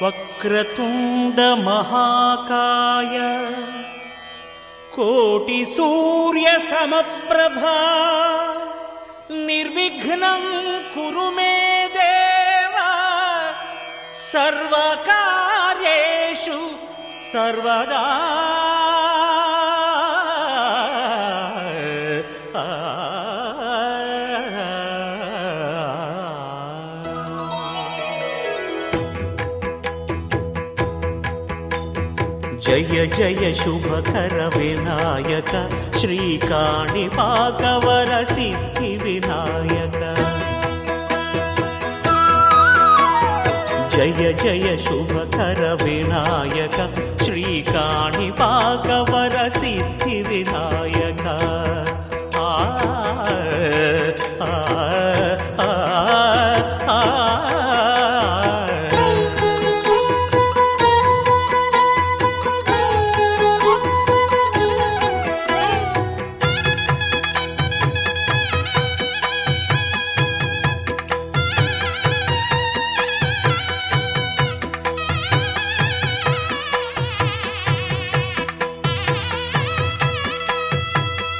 వక్రతుండ మహాకాయ కోటి సూర్య సమప్రభా నిర్విఘ్నం కురు మే దేవా సర్వకార్యేషు సర్వదా. జయ జయ శుభకర వినాయక శ్రీకాణిపాకవర సిద్ధి వినాయక. జయ జయ శుభకర వినాయక శ్రీకాణిపాకవర సిద్ధి వినాయక.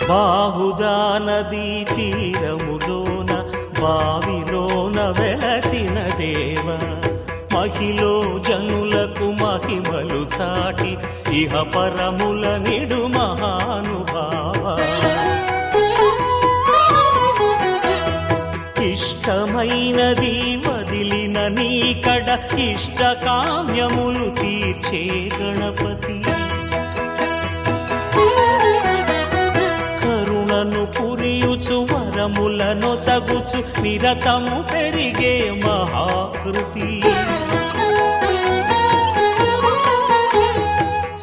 బాహుదా నదీ తీరములోన బావిలోన వెలసిన దేవ మహిలో జనులకు మహిమలు చాటి ఇహ పరముల నిడు మహానుభావ. ఇష్టమైనది వదిలిన నీకడ ఇష్ట కామ్యములు తీర్చే గణపతి. పురియుచు వరములను సగుచు నిరతము పెరిగే మహాకృతి.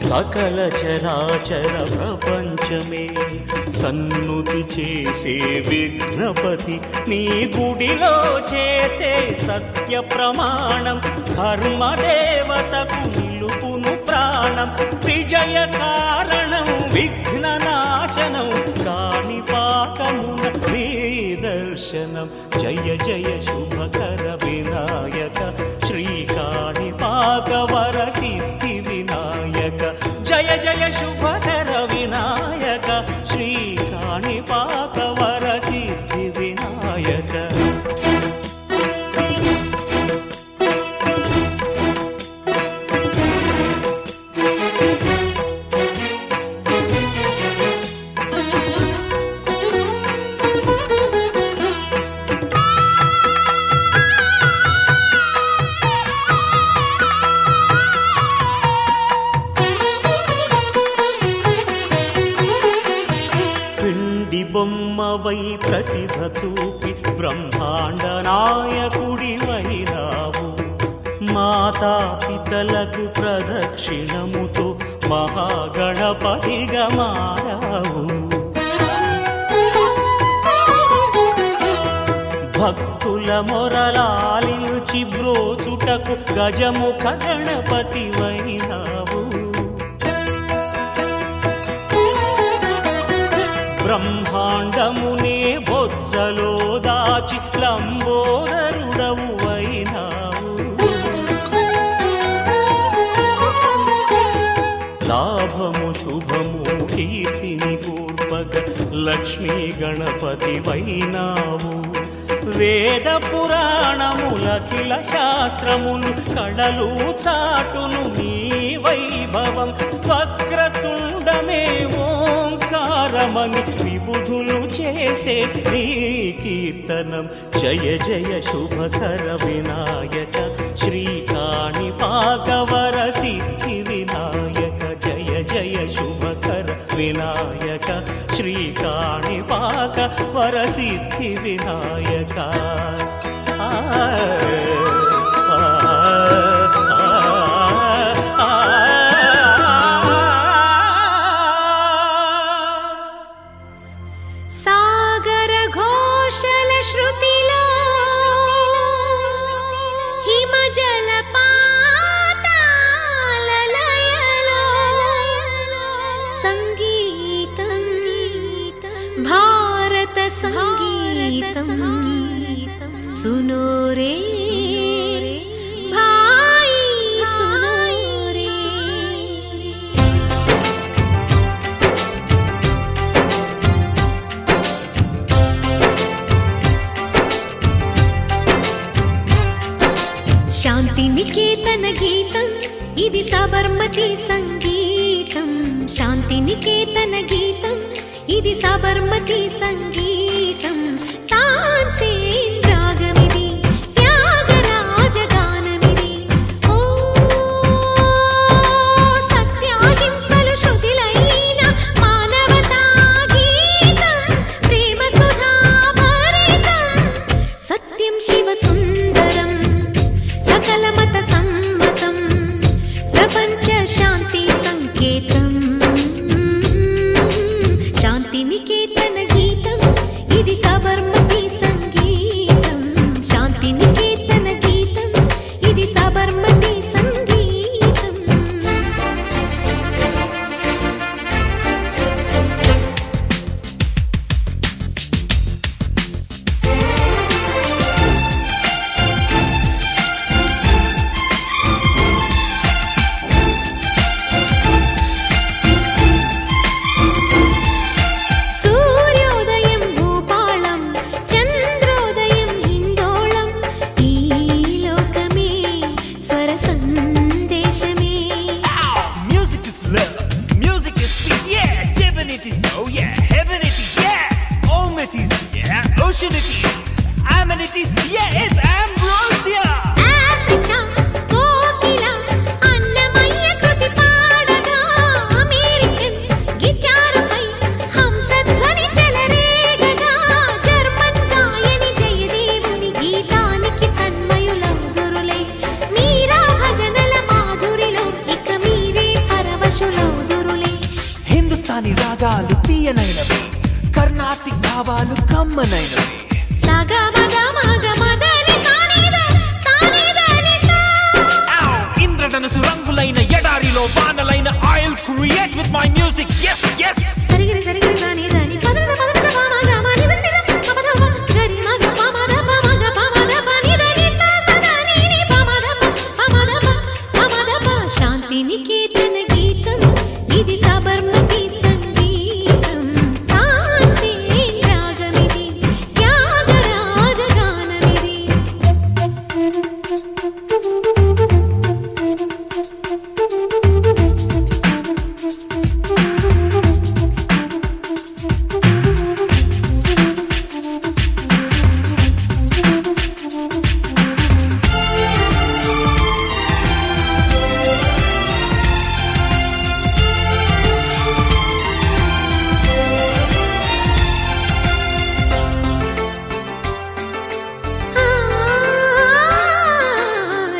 సకల చరాచర ప్రపంచమే సన్నుతి చేసే విఘ్నపతి నీ గుడిలో చేసే సత్య ప్రమాణం ధర్మదేవతకు నిలుపును ప్రాణం. విజయ కారణం విఘ్న నాశనం కాణిపాకమున దర్శనం. జయ జయ శుభకర వినాయక శ్రీకాణిపాకవర సిద్ధి వినాయక. జయ జయ శుభకర వినాయక శ్రీకాణిపాకవర సిద్ధి వినాయక. బొమ్మవై ప్రతిభ చూపి బ్రహ్మాండ నాయకుడి వైరావు. మాతా పితలకు ప్రదక్షిణముతో మహాగణపతిగా మారావు. భక్తుల మొరలాలించి బ్రోచుటకు గజముఖ గణపతి వైనావు. బ్రహ్మాండమునే బొజ్జలో దాచి లంబోదరుడవు అయినావు. లాభము శుభము కీర్తిని పూర్వక లక్ష్మీ గణపతి వైనావు. వేద పురాణములఖిల శాస్త్రములు కళలు చాటును నీ వైభవం. వక్రతుండమే ఓంకారమని విబుధులు చేసే నీ కీర్తనం. జయ జయ శుభకర వినాయక శ్రీకాణిపాకవర సిద్ధి వినాయక. జయ జయ శుభకర వినాయక శ్రీకాణిపాకవర సిద్ధి వినాయక. సాగర ఘోషల శృతిలో హిమజల పాతాల లయలో సంగీతం భారత సంగీతం सुनो रे भाई గీతం ఇది సబర్మతి సంగీతం శాంతినికేతన గీతం ఇది సబర్మతి సంగీతం తాన్సేన్ రాగమిది త్యాగరాజ గానమిది ఓ సత్యాహింసలు శృతిలైన మానవతా గీతం ప్రేమ సుధా భరితం సత్యం శివ సుందరం సకల మత సమ్మతం ప్రపంచ శాంతి సంకేతం శాంతినికేతన గీతం ఇది సబర్మతి సంగీతం శాంతినికేతన గీతం ఇది సబర్మతి సంగీతం సూర్యోదయం భూపాళం చంద్రోదయం హిందోళం ఈ లోకమే స్వర సందేశమే Music is love, music is peace, yeah. Heaven it is, oh yeah. Heaven it is, yeah. Om it is, yeah. Ocean it is, Amen it is, yeah. It's ambrosia. Africa కోకిల అన్నమయ్య కృతి పాడగా అమెరికన్ గిటారుపై హంసధ్వని చెలరేగగా జర్మన్ గాయని జయదేవుని గీతానికి తన్మయులౌదురులే మీరా భజనల మాధురిలో ఇక మీరే పరవశులౌదురులే హిందుస్థానీ రాగాలు తీయనైనవి, కర్ణాటిక్ భావాలు కమ్మనైనవి. సగమగమగమదని సానిదని సా ఇంద్రధనుసు రంగులైన ఎడారిలో వానలైన I'll create with my music, yes, yes. సరిగిరి సరిగిరి సానిదని పదద పదద పామగమని దండిద పమదమ గరి మగ పమద పమగ పమద పనిదని సా సదని పమదమ పమదమ శాంతినికేతన గీతం ఇది సబర్మతి సంగీతం తాన్సేన్ రాగమిది త్యాగరాజ గానమిది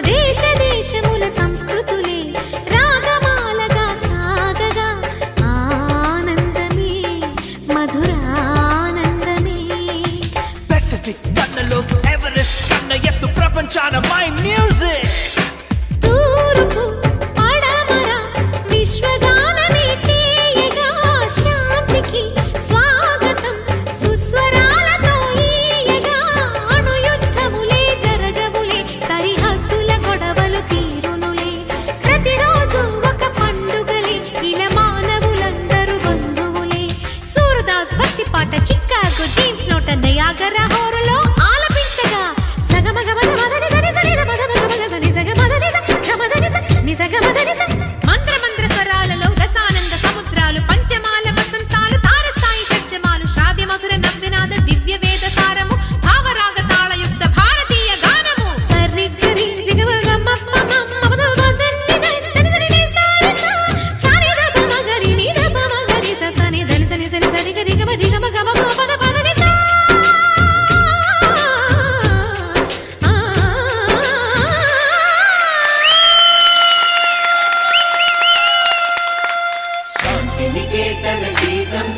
దేశ దేశముల సంస్కృతులే రాగమాలగా సాగగా ఆనందమే మధురానందమే పెసిఫిక్ కన్నలో ఎవరెస్ట్ కన్న ఎత్తు ప్రపంచాన మై మ్యూజిక్. తూర్పు పడమర విశ్వగానమే చేయగా శాంతికి స్వాగతం సుస్వరాలతో ఈయగా అణుయుద్ధములే జరగవులే సరిహద్దుల గొడవలు తీరునులే ప్రతిరోజు ఒక పండుగలే ఇలా మానవులందరూ బంధువులే సూరదాస్ భక్తి పాట చికాగో జేమ్స్ నోట నయాగర హోరులో ఆలపించగా సగమగమద మదని సరి సరి మగమగమగ సని సగమదని సగమదని సని సగమదని మంత్ర మంత్ర స్వరాలలో రసానంద సముద్రాలు పంచమాల వసంతాలు తారస్థాయి షడ్జమాలు శ్రావ్య మధుర నవ్వినాద దివ్య వేద సారము భావరాగ తాళయుక్త భారతీయ గానము సరి గరి రిగమగమ మమద మదని దని దని సారి సాని దమ మగరి ని దమ మగరి సని దని సని సని సరి గరి గమ రిగమ గమ పద పదని సా శాంతినికేతన గీతం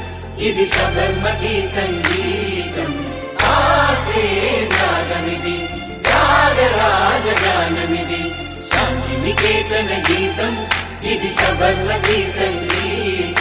ఇది సబర్మతి సంగీతం తాన్సేన్ రాగమిది త్యాగరాజ గానమిది శాంతినికేతన గీతం ఇది సబర్మతి సంగీతం